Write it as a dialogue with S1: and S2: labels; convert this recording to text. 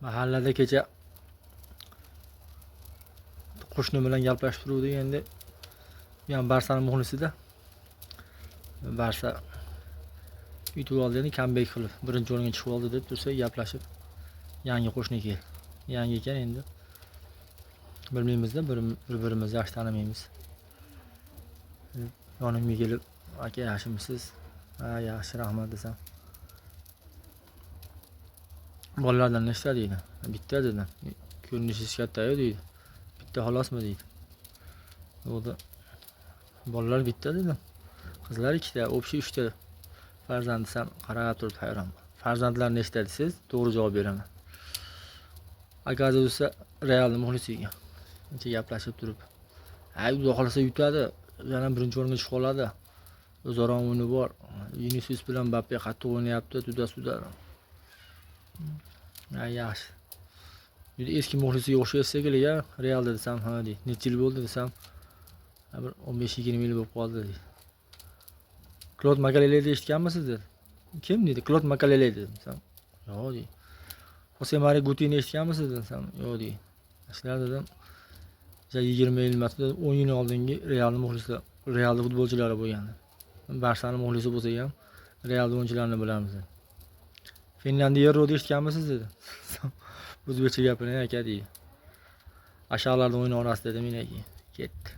S1: Mahallada kecha qo'shni bilan gaplashib turuvdik. Endi bu ham Barsaning muxlisida. Barsa yutib oldi, endi comeback qilib birinchi o'ringa chiqib oldi deb tursa gaplashib. Yangi qo'shni kel. Yangi ekan endi. Bilmaymiz-da, bir-birimizni yaxshi tanimaymiz. Yonimga kelib, "Aka, yaxshimisiz?" "Ha, yaxshi, rahmat" desam. Bolalardan nechta deydi. "Bitta" dedim. "Ko'rinishingiz katta-yu" deydi. "Bitta xolosmi" deydi. O'da bolalar bitta dedim. Qizlar ikkita, общий 3 ta. Farzand desam, qarab turib hayron. Farzandlar nechta desiz, to'g'ri javob beraman. Akazi bo'lsa Realning muxlisi ekan. Kecha gaplashib turib, "Ay, Xudo xolasa yutadi, yana birinchi o'ringa chiqib oladi. O'zaro o'yini bor. Vinicius bilan Mbappe qattiq o'ynayapti, tuda-suda." "Ay, yaxshi. Juda eski muxlisiga o'xshaysiz shekilli-ya, Realda" desam, "Ha" deydi. "Necha yil bo'ldi" desam, "Bir 15-20 yil bo'lib qoldi" deydi. "Claude Makeleleni eshitganmisiz" dedi. "Kim?" dedi. "Claude Makelele" dedim. "Yo'q" deydi. "Jose Maria Gutini eshitganmisiz" desam, "Yo'q" deydi. "Shular" dedim. 20 yil emas, 10 yil oldingi Realning muxlislar, Realning futbolchilari bo'lgandi. Barsaning muxlisi bo'lsa ham Real o'yinchilarini bilamiz. "Finlandiya Yerro'ni eshitganmisiz" dedi. O'zbekcha gapiring aka deydi. "Ashaqlarning o'yini orasida" dedim, men ketdi.